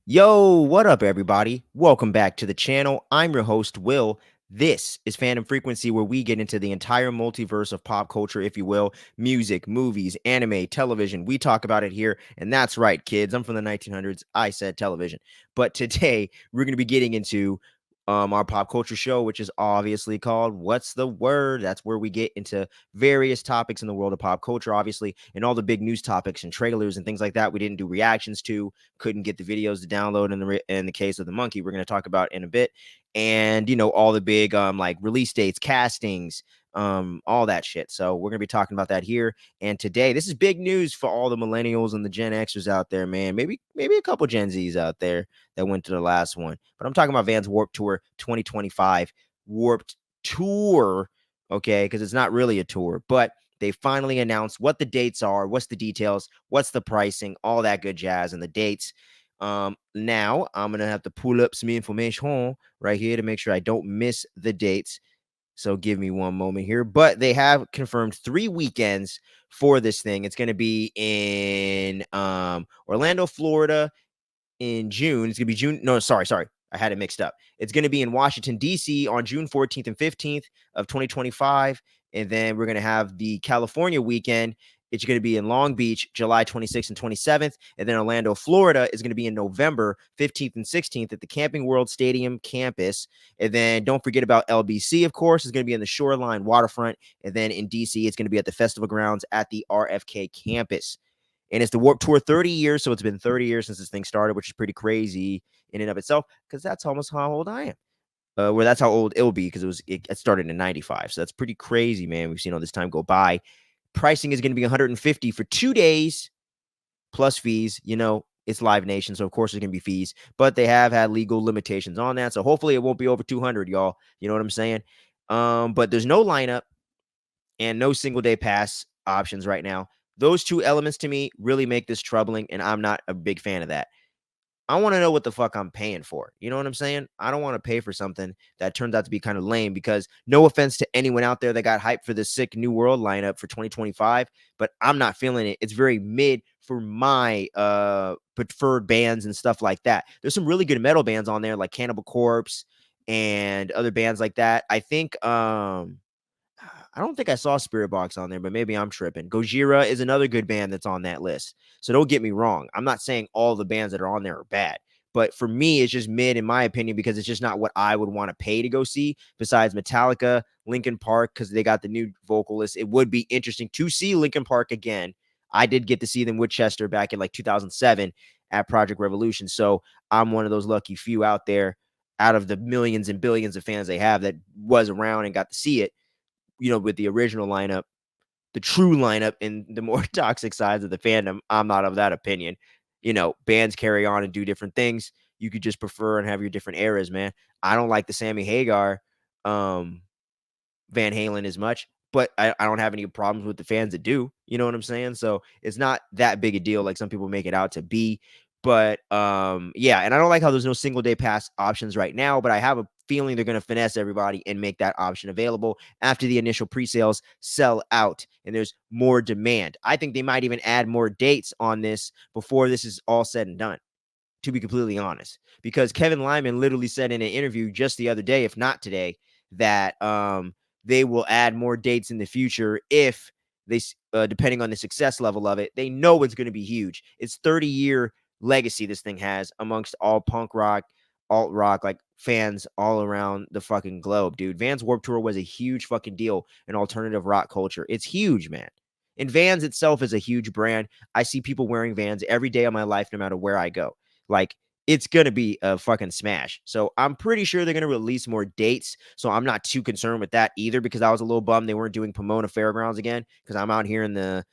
Yo, what up, everybody? Welcome back to the channel. I'm your host, Will. This is Fandom Frequency, where we get into the entire multiverse of pop culture, if you will, music, movies, anime, television. We talk about it here, and that's right, kids. I'm from the 1900s. I said television. But today, we're going to be getting into our pop culture show, which is obviously called What's the Word? That's where we get into various topics in the world of pop culture, obviously, and all the big news topics and trailers and things like that we didn't do reactions to, couldn't get the videos to download in the case of the monkey we're going to talk about in a bit, and all the big like release dates, castings, all that shit. So we're going to be talking about that here. And today, this is big news for all the millennials and the Gen Xers out there, man. Maybe a couple Gen Zs out there that went to the last one. But I'm talking about Vans Warped Tour 2025 Warped Tour, okay? Because it's not really a tour, but they finally announced what the dates are, what's the details, what's the pricing, all that good jazz, and the dates. Now I'm gonna have to pull up some information right here to make sure I don't miss the dates. So give me one moment here. But they have confirmed 3 weekends for this thing. It's gonna be in Orlando, Florida, in June. It's gonna be June. No, sorry. I had it mixed up. It's gonna be in Washington, D.C. on June 14th and 15th of 2025. And then we're gonna have the California weekend. It's going to be in Long Beach, July 26th and 27th. And then Orlando, Florida is going to be in November 15th and 16th at the Camping World Stadium campus. And then don't forget about LBC, of course, is going to be in the Shoreline waterfront. And then in DC, it's going to be at the festival grounds at the RFK campus. And it's the Warp Tour 30 years. So it's been 30 years since this thing started, which is pretty crazy in and of itself, because that's almost how old I am. Where that's how old it'll be, because it started in 95. So that's pretty crazy, man. We've seen all this time go by. Pricing is going to be 150 for 2 days plus fees. It's LiveNation, so of course there's going to be fees, but they have had legal limitations on that. So hopefully it won't be over 200, y'all. You know what I'm saying? But there's no lineup and no single day pass options right now. Those two elements to me really make this troubling, and I'm not a big fan of that. I want to know what the fuck I'm paying for. You know what I'm saying? I don't want to pay for something that turns out to be kind of lame, because no offense to anyone out there that got hyped for the sick New World lineup for 2025, but I'm not feeling it. It's very mid for my preferred bands and stuff like that. There's some really good metal bands on there like Cannibal Corpse and other bands like that. I don't think I saw Spirit Box on there, but maybe I'm tripping. Gojira is another good band that's on that list. So don't get me wrong. I'm not saying all the bands that are on there are bad. But for me, it's just mid, in my opinion, because it's just not what I would want to pay to go see. Besides Metallica, Linkin Park, because they got the new vocalist. It would be interesting to see Linkin Park again. I did get to see them with Chester back in like 2007 at Project Revolution. So I'm one of those lucky few out there, out of the millions and billions of fans they have, that was around and got to see it, with the original lineup, the true lineup, and the more toxic sides of the fandom. I'm not of that opinion. Bands carry on and do different things. You could just prefer and have your different eras, man. I don't like the Sammy Hagar, Van Halen as much, but I don't have any problems with the fans that do. You know what I'm saying? So it's not that big a deal like some people make it out to be. But yeah, and I don't like how there's no single day pass options right now, but I have a feeling they're going to finesse everybody and make that option available after the initial pre-sales sell out and there's more demand. I think they might even add more dates on this before this is all said and done, to be completely honest, because Kevin Lyman literally said in an interview just the other day, if not today, that they will add more dates in the future if they, depending on the success level of it. They know it's going to be huge. It's 30-year legacy this thing has amongst all punk rock, alt rock, like fans all around the fucking globe, dude. Vans Warped Tour was a huge fucking deal in alternative rock culture. It's huge, man. And Vans itself is a huge brand. I see people wearing Vans every day of my life, no matter where I go. Like, it's going to be a fucking smash. So I'm pretty sure they're going to release more dates. So I'm not too concerned with that either, because I was a little bummed they weren't doing Pomona Fairgrounds again, because I'm out here in the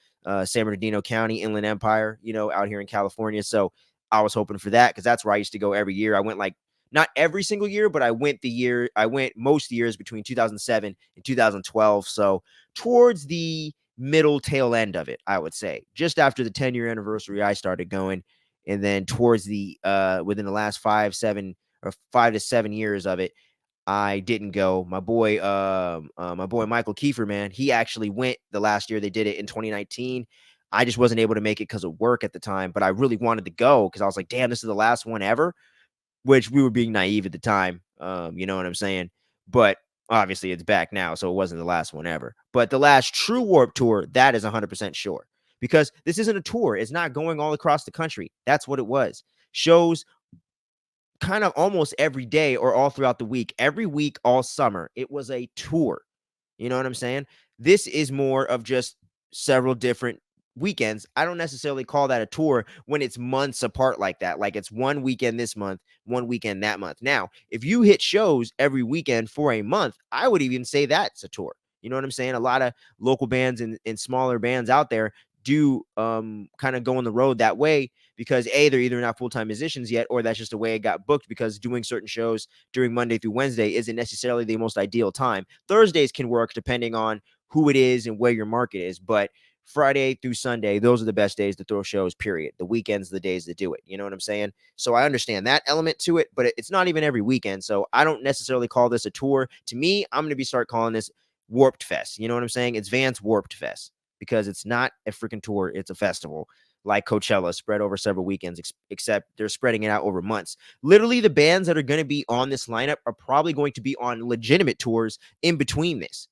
San Bernardino County, Inland Empire, out here in California. So I was hoping for that, because that's where I used to go every year. I went like, not every single year, but I went most years between 2007 and 2012. So towards the middle tail end of it, I would say, just after the 10-year anniversary, I started going. And then towards the within the last 5 to 7 years of it, I didn't go. My boy Michael Kiefer, man, he actually went the last year they did it in 2019. I just wasn't able to make it because of work at the time, but I really wanted to go because I was like, damn, this is the last one ever, which we were being naive at the time. You know what I'm saying? But obviously it's back now, so it wasn't the last one ever. But the last true Warp Tour, that is 100% sure. Because this isn't a tour. It's not going all across the country. That's what it was. Shows kind of almost every day or all throughout the week. Every week, all summer, it was a tour. You know what I'm saying? This is more of just several different weekends. I don't necessarily call that a tour when it's months apart like that. Like it's one weekend this month, one weekend that month. Now, if you hit shows every weekend for a month, I would even say that's a tour. You know what I'm saying? A lot of local bands and smaller bands out there do kind of go on the road that way because they're either not full-time musicians yet, or that's just the way it got booked, because doing certain shows during Monday through Wednesday isn't necessarily the most ideal time. Thursdays can work depending on who it is and where your market is, but Friday through Sunday, those are the best days to throw shows, period. The weekends are the days to do it. You know what I'm saying? So I understand that element to it, but it's not even every weekend. So I don't necessarily call this a tour. To me, I'm going to start calling this Warped Fest. You know what I'm saying? It's Vance Warped Fest, because it's not a freaking tour. It's a festival like Coachella, spread over several weekends, except they're spreading it out over months. Literally, the bands that are going to be on this lineup are probably going to be on legitimate tours in between this.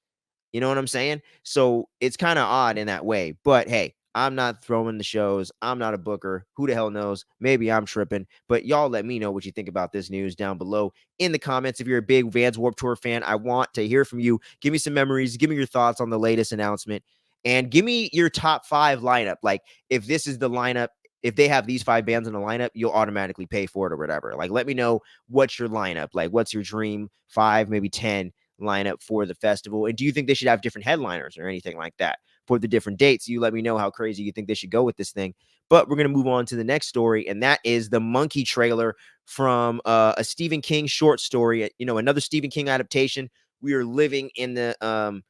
You know what I'm saying? So it's kind of odd in that way. But hey, I'm not throwing the shows. I'm not a booker. Who the hell knows? Maybe I'm tripping. But y'all let me know what you think about this news down below in the comments. If you're a big Vans Warped Tour fan, I want to hear from you. Give me some memories. Give me your thoughts on the latest announcement. And give me your top 5 lineup. Like, if this is the lineup, if they have these 5 bands in the lineup, you'll automatically pay for it or whatever. Like, let me know what's your lineup. Like, what's your dream 5, maybe 10 lineup for the festival? And do you think they should have different headliners or anything like that for the different dates? You let me know how crazy you think they should go with this thing. But we're going to move on to the next story, and that is the Monkey trailer from a Stephen King short story. You know, another Stephen King adaptation. We are living in the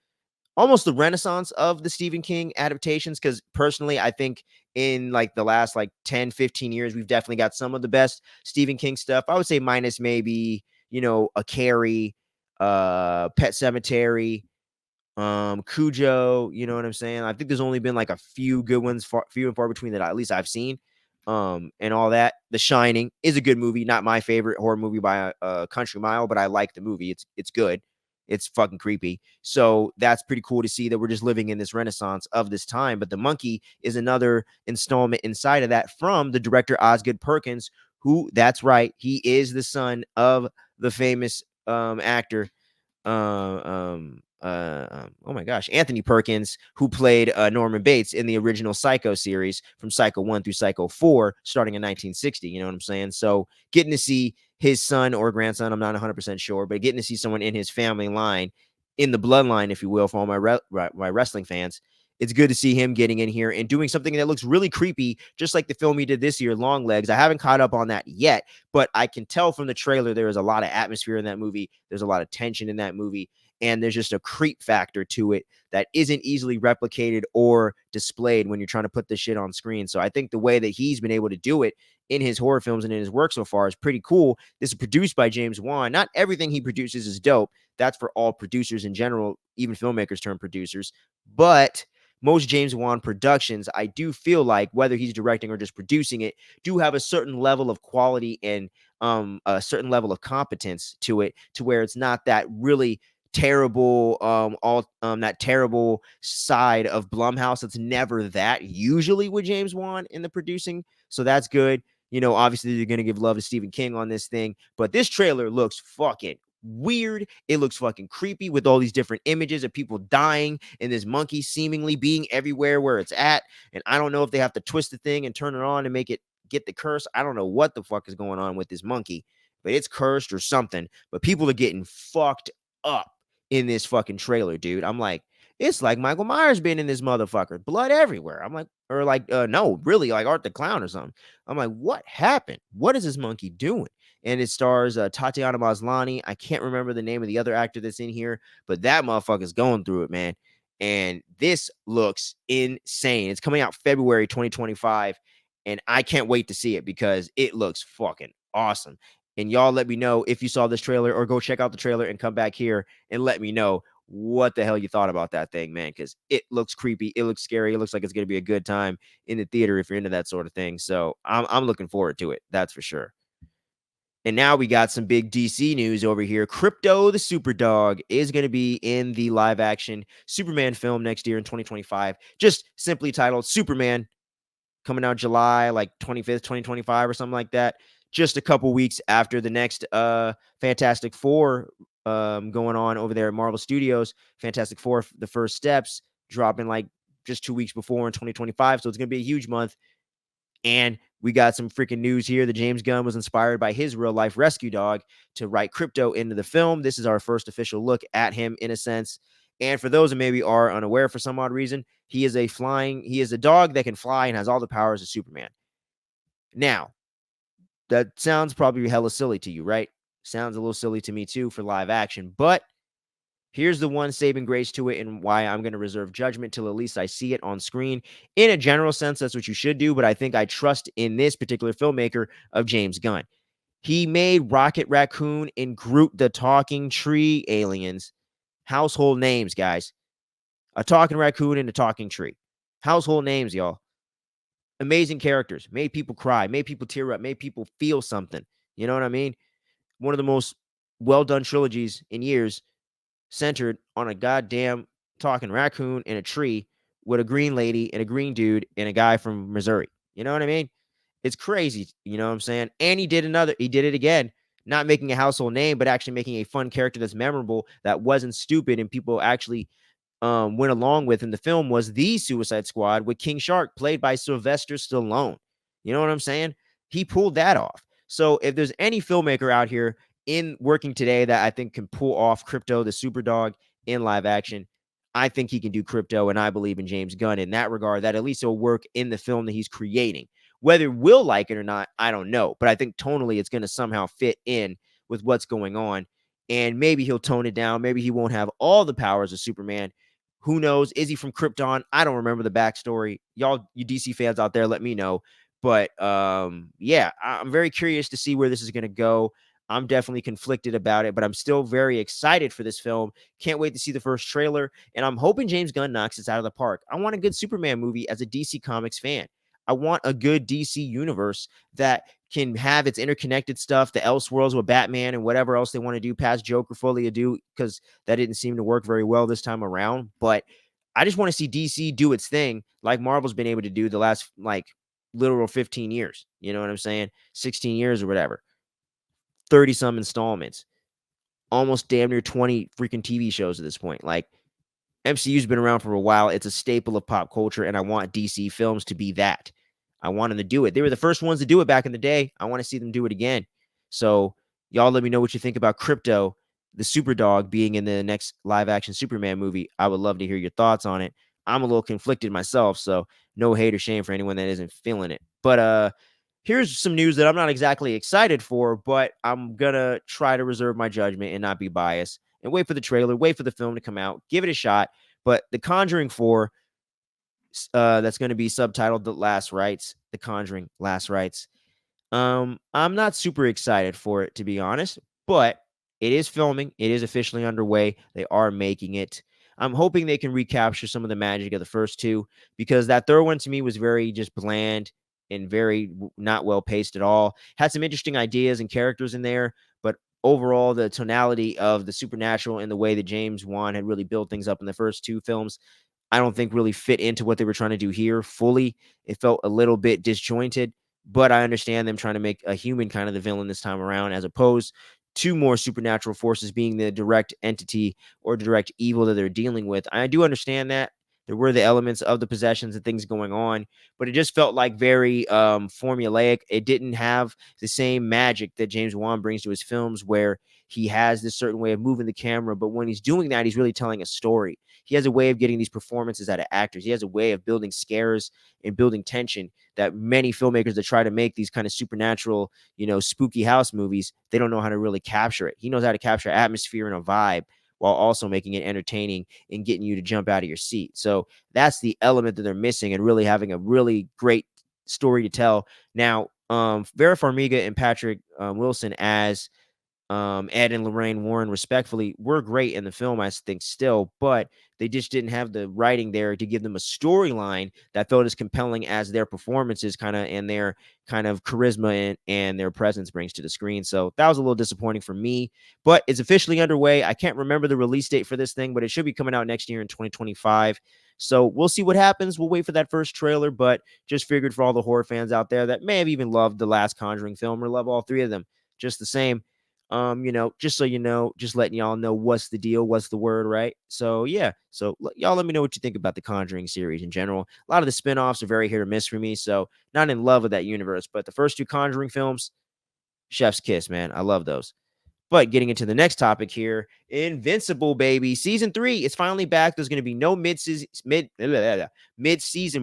almost the renaissance of the Stephen King adaptations, because personally I think in like the last like 10-15 years we've definitely got some of the best Stephen King stuff. I would say minus maybe, you know, a Carrie, Pet Cemetery, Cujo. You know what I'm saying? I think there's only been like a few good ones, few and far between, that at least I've seen. And all that. The Shining is a good movie, not my favorite horror movie by a country mile, but I like the movie. It's good. It's fucking creepy. So that's pretty cool to see that we're just living in this renaissance of this time. But The Monkey is another installment inside of that from the director Osgood Perkins, who, that's right, he is the son of the famous actor, oh my gosh, Anthony Perkins, who played Norman Bates in the original Psycho series from Psycho 1 through Psycho 4, starting in 1960. You know what I'm saying? So getting to see his son or grandson, I'm not 100% sure, but getting to see someone in his family line, in the bloodline, if you will, for all my wrestling fans. It's good to see him getting in here and doing something that looks really creepy, just like the film he did this year, Long Legs. I haven't caught up on that yet, but I can tell from the trailer there is a lot of atmosphere in that movie. There's a lot of tension in that movie, and there's just a creep factor to it that isn't easily replicated or displayed when you're trying to put this shit on screen. So I think the way that he's been able to do it in his horror films and in his work so far is pretty cool. This is produced by James Wan. Not everything he produces is dope. That's for all producers in general, even filmmakers turn producers. But most James Wan productions, I do feel like, whether he's directing or just producing it, do have a certain level of quality and a certain level of competence to it, to where it's not that really terrible that terrible side of Blumhouse. It's never that usually with James Wan in the producing. So that's good. You know, obviously you're going to give love to Stephen King on this thing, but this trailer looks fucking weird. It looks fucking creepy with all these different images of people dying and this monkey seemingly being everywhere where it's at. And I don't know if they have to twist the thing and turn it on and make it get the curse. I don't know what the fuck is going on with this monkey, but it's cursed or something. But people are getting fucked up in this fucking trailer, dude. I'm like, it's like Michael Myers being in this motherfucker, blood everywhere. I'm like, or like, no, really, like Art the Clown or something. I'm like, what happened? What is this monkey doing? And it stars Tatiana Maslany. I can't remember the name of the other actor that's in here, but that motherfucker's going through it, man. And this looks insane. It's coming out February 2025, and I can't wait to see it because it looks fucking awesome. And y'all let me know if you saw this trailer, or go check out the trailer and come back here and let me know what the hell you thought about that thing, man, because it looks creepy. It looks scary. It looks like it's going to be a good time in the theater if you're into that sort of thing. So I'm looking forward to it. That's for sure. And now we got some big DC news over here. Crypto the Superdog is going to be in the live action Superman film next year in 2025. Just simply titled Superman, coming out July like 25th, 2025 or something like that. Just a couple weeks after the next Fantastic Four going on over there at Marvel Studios. Fantastic Four, the first steps, dropping like just 2 weeks before in 2025. So it's going to be a huge month. And we got some freaking news here that James Gunn was inspired by his real life rescue dog to write Crypto into the film. This is our first official look at him in a sense. And for those that maybe are unaware for some odd reason, he is a dog that can fly and has all the powers of Superman. Now, that sounds probably hella silly to you, right? Sounds a little silly to me too for live action, but here's the one saving grace to it and why I'm going to reserve judgment till at least I see it on screen. In a general sense, that's what you should do, but I think I trust in this particular filmmaker of James Gunn. He made Rocket Raccoon and Groot the Talking Tree aliens household names, guys. A talking raccoon and a talking tree. Household names, y'all. Amazing characters. Made people cry, made people tear up, made people feel something. You know what I mean? One of the most well done trilogies in years, centered on a goddamn talking raccoon in a tree with a green lady and a green dude and a guy from Missouri. You know what I mean? It's crazy. You know what I'm saying? And he did it again, not making a household name, but actually making a fun character that's memorable, that wasn't stupid, and people actually went along with in the film was the Suicide Squad with King Shark, played by Sylvester Stallone. You know what I'm saying? He pulled that off. So if there's any filmmaker out here in working today that I think can pull off Crypto the Superdog in live action, I think he can do Crypto, and I believe in James Gunn in that regard, that at least it'll work in the film that he's creating. Whether we'll like it or not, I don't know. But I think tonally it's going to somehow fit in with what's going on. And maybe he'll tone it down. Maybe he won't have all the powers of Superman. Who knows? Is he from Krypton? I don't remember the backstory. Y'all, you DC fans out there, let me know. But yeah, I'm very curious to see where this is going to go. I'm definitely conflicted about it, but I'm still very excited for this film. Can't wait to see the first trailer. And I'm hoping James Gunn knocks this out of the park. I want a good Superman movie as a DC Comics fan. I want a good DC universe that can have its interconnected stuff, the Elseworlds with Batman and whatever else they want to do past Joker, fully do, because that didn't seem to work very well this time around. But I just want to see DC do its thing like Marvel's been able to do the last like literal 15 years. You know what I'm saying? 16 years or whatever. 30 some installments. Almost damn near 20 freaking TV shows at this point. Like, MCU's been around for a while. It's a staple of pop culture, and I want DC films to be that. I want them to do it. They were the first ones to do it back in the day. I want to see them do it again. So, y'all let me know what you think about Crypto, the Superdog, being in the next live action Superman movie. I would love to hear your thoughts on it. I'm a little conflicted myself, so no hate or shame for anyone that isn't feeling it. But here's some news that I'm not exactly excited for, but I'm gonna try to reserve my judgment and not be biased and wait for the trailer, wait for the film to come out, give it a shot. But The Conjuring 4, that's going to be subtitled The Last Rites, The Conjuring Last Rites. I'm not super excited for it, to be honest, but it is filming. It is officially underway. They are making it. I'm hoping they can recapture some of the magic of the first two, because that third one to me was very just bland and very not well paced at all. Had some interesting ideas and characters in there, but overall, the tonality of the supernatural and the way that James Wan had really built things up in the first two films, I don't think really fit into what they were trying to do here fully. It felt a little bit disjointed, but I understand them trying to make a human kind of the villain this time around, as opposed to more supernatural forces being the direct entity or direct evil that they're dealing with. I do understand that there were the elements of the possessions and things going on, but it just felt like very formulaic. It didn't have the same magic that James Wan brings to his films, where he has this certain way of moving the camera, but when he's doing that, he's really telling a story. He has a way of getting these performances out of actors. He has a way of building scares and building tension that many filmmakers that try to make these kind of supernatural, spooky house movies, they don't know how to really capture it. He knows how to capture atmosphere and a vibe while also making it entertaining and getting you to jump out of your seat. So that's the element that they're missing, and really having a really great story to tell. Now, Vera Farmiga and Patrick Wilson as Ed and Lorraine Warren, respectfully, were great in the film, I think, still, but they just didn't have the writing there to give them a storyline that felt as compelling as their performances and their kind of charisma and their presence brings to the screen. So that was a little disappointing for me, but it's officially underway. I can't remember the release date for this thing, but it should be coming out next year in 2025. So we'll see what happens. We'll wait for that first trailer, but just figured for all the horror fans out there that may have even loved the last Conjuring film or love all three of them just the same. Just so you know, just letting y'all know what's the deal, what's the word, right? So yeah, y'all let me know what you think about the Conjuring series in general. A lot of the spin-offs are very hit or miss for me, so not in love with that universe, but the first two Conjuring films, chef's kiss, man. I love those. But getting into the next topic here, Invincible, baby, season 3 is finally back. There's going to be no mid-season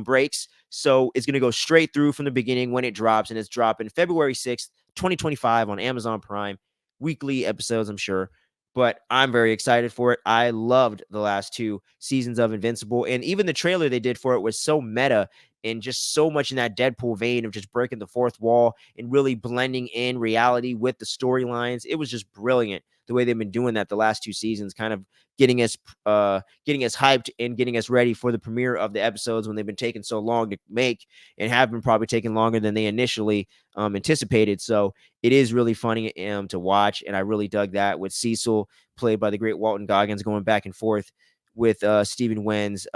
breaks, so it's going to go straight through from the beginning when it drops, and it's dropping February 6th, 2025 on Amazon Prime. Weekly episodes, I'm sure, but I'm very excited for it. I loved the last two seasons of Invincible, and even the trailer they did for it was so meta and just so much in that Deadpool vein of just breaking the fourth wall and really blending in reality with the storylines. It was just brilliant the way they've been doing that the last two seasons, kind of getting us hyped and getting us ready for the premiere of the episodes when they've been taking so long to make and have been probably taking longer than they initially anticipated. So it is really funny to watch, and I really dug that with Cecil, played by the great Walton Goggins, going back and forth with Stephen Wen's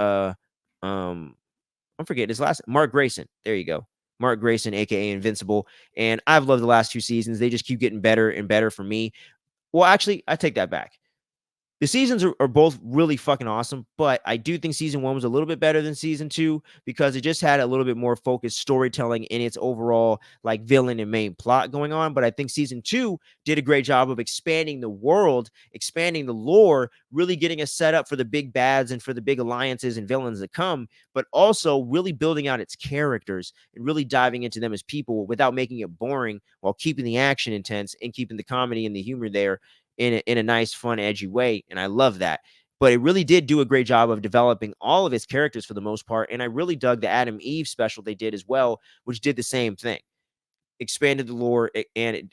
I'm forgetting his last Mark Grayson. There you go. Mark Grayson, aka Invincible. And I've loved the last two seasons. They just keep getting better and better for me. Well, actually, I take that back. The seasons are both really fucking awesome, but I do think season 1 was a little bit better than season 2 because it just had a little bit more focused storytelling in its overall like villain and main plot going on. But I think season 2 did a great job of expanding the world, expanding the lore, really getting us set up for the big bads and for the big alliances and villains that come, but also really building out its characters and really diving into them as people without making it boring while keeping the action intense and keeping the comedy and the humor there in a nice, fun, edgy way. And I love that. But it really did do a great job of developing all of its characters for the most part. And I really dug the Adam Eve special they did as well, which did the same thing. Expanded the lore and it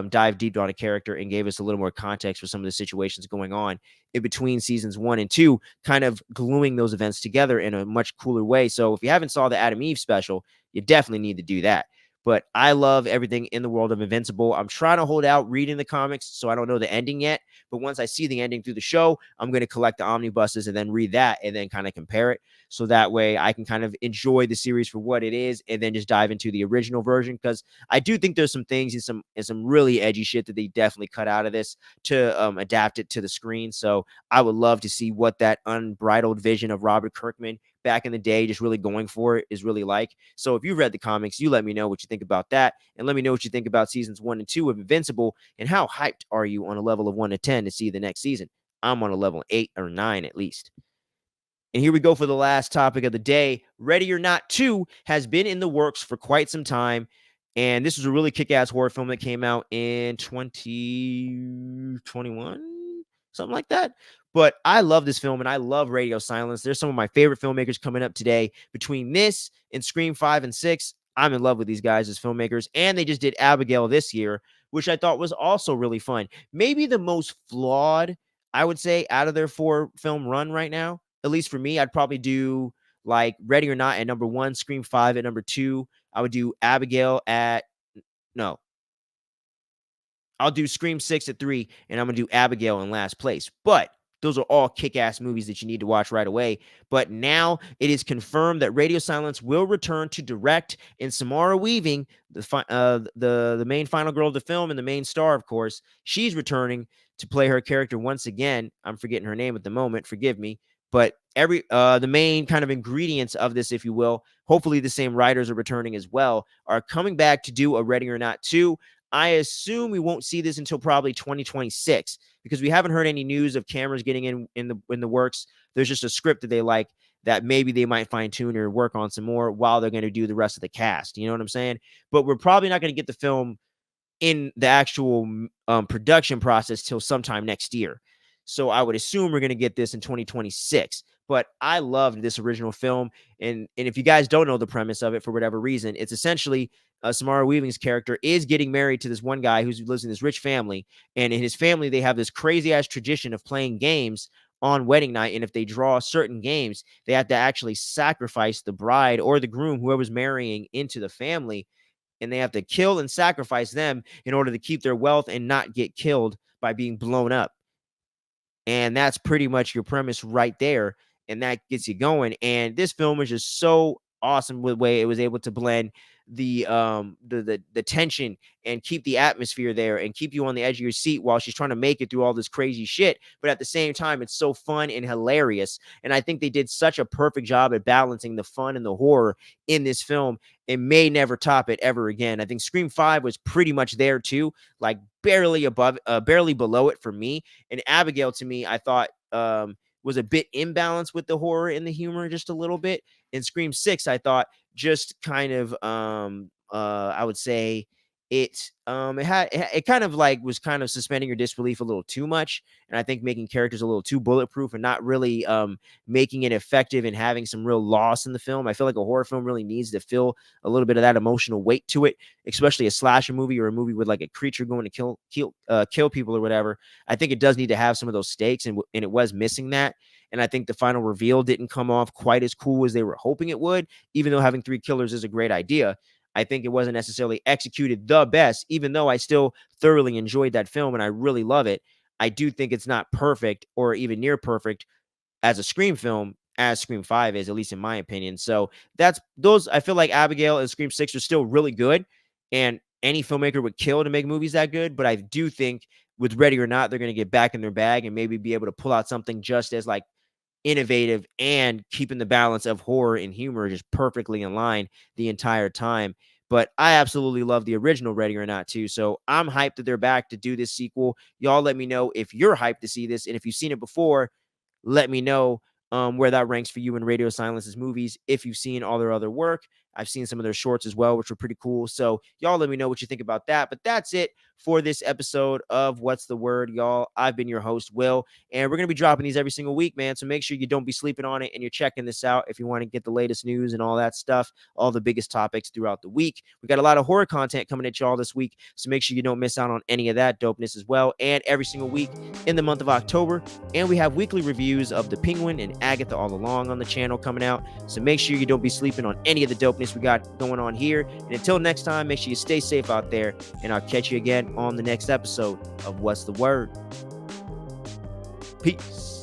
dived deep on a character and gave us a little more context for some of the situations going on in between seasons 1 and 2, kind of gluing those events together in a much cooler way. So if you haven't saw the Adam Eve special, you definitely need to do that. But I love everything in the world of Invincible. I'm trying to hold out reading the comics, so I don't know the ending yet. But once I see the ending through the show, I'm going to collect the omnibuses and then read that and then kind of compare it. So that way I can kind of enjoy the series for what it is and then just dive into the original version. Because I do think there's some things and some really edgy shit that they definitely cut out of this to adapt it to the screen. So I would love to see what that unbridled vision of Robert Kirkman back in the day, just really going for it, is really like. So if you read the comics, you let me know what you think about that, and let me know what you think about seasons 1 and 2 of Invincible, and how hyped are you on a level of 1 to 10 to see the next season? I'm on a level 8 or 9 at least. And here we go for the last topic of the day. Ready or Not 2 has been in the works for quite some time. And this was a really kick-ass horror film that came out in 2021, something like that. But I love this film and I love Radio Silence. There's some of my favorite filmmakers coming up today. Between this and Scream 5 and 6, I'm in love with these guys as filmmakers. And they just did Abigail this year, which I thought was also really fun. Maybe the most flawed, I would say, out of their 4-film run right now. At least for me, I'd probably do like Ready or Not at number 1, Scream 5 at number 2. I would do Abigail at no. I'll do Scream 6 at 3, and I'm going to do Abigail in last place. But those are all kick-ass movies that you need to watch right away. But now it is confirmed that Radio Silence will return to direct, and Samara Weaving, the main final girl of the film and the main star, of course, she's returning to play her character once again. I'm forgetting her name at the moment. Forgive me. But the main kind of ingredients of this, if you will, hopefully the same writers are returning as well, are coming back to do a Ready or Not 2. I assume we won't see this until probably 2026 because we haven't heard any news of cameras getting in the works. There's just a script that they like that maybe they might fine tune or work on some more while they're going to do the rest of the cast. You know what I'm saying? But we're probably not going to get the film in the actual production process till sometime next year. So I would assume we're going to get this in 2026. But I loved this original film. And if you guys don't know the premise of it for whatever reason, it's essentially Samara Weaving's character, is getting married to this one guy who lives in this rich family. And in his family, they have this crazy ass tradition of playing games on wedding night. And if they draw certain games, they have to actually sacrifice the bride or the groom, whoever's marrying, into the family. And they have to kill and sacrifice them in order to keep their wealth and not get killed by being blown up. And that's pretty much your premise right there. And that gets you going. And this film is just so awesome with the way it was able to blend the tension and keep the atmosphere there and keep you on the edge of your seat while she's trying to make it through all this crazy shit. But at the same time, it's so fun and hilarious. And I think they did such a perfect job at balancing the fun and the horror in this film. It may never top it ever again. I think Scream 5 was pretty much there too, like barely above, barely below it for me. And Abigail, to me, I thought was a bit imbalanced with the horror and the humor just a little bit. In Scream 6, I thought just kind of I would say it kind of like was kind of suspending your disbelief a little too much, and I think making characters a little too bulletproof and not really making it effective and having some real loss in the film. I feel like a horror film really needs to feel a little bit of that emotional weight to it, especially a slasher movie or a movie with like a creature going to kill people or whatever. I think it does need to have some of those stakes, and it was missing that. And I think the final reveal didn't come off quite as cool as they were hoping it would, even though having 3 killers is a great idea. I think it wasn't necessarily executed the best, even though I still thoroughly enjoyed that film and I really love it. I do think it's not perfect or even near perfect as a Scream film as Scream 5 is, at least in my opinion. So that's those. I feel like Abigail and Scream 6 are still really good, and any filmmaker would kill to make movies that good. But I do think with Ready or Not, they're going to get back in their bag and maybe be able to pull out something just as like innovative and keeping the balance of horror and humor just perfectly in line the entire time. But I absolutely love the original Ready or Not too. So I'm hyped that they're back to do this sequel. Y'all let me know if you're hyped to see this. And if you've seen it before, let me know where that ranks for you in Radio Silence's movies. If you've seen all their other work, I've seen some of their shorts as well, which were pretty cool. So y'all let me know what you think about that. But that's it for this episode of What's the Word, y'all. I've been your host, Will, and we're going to be dropping these every single week, man. So make sure you don't be sleeping on it and you're checking this out if you want to get the latest news and all that stuff, all the biggest topics throughout the week. We got a lot of horror content coming at y'all this week, so make sure you don't miss out on any of that dopeness as well. And every single week in the month of October, and we have weekly reviews of The Penguin and Agatha All Along on the channel coming out. So make sure you don't be sleeping on any of the dopeness we got going on here. And until next time, make sure you stay safe out there, and I'll catch you again on the next episode of What's the Word. Peace.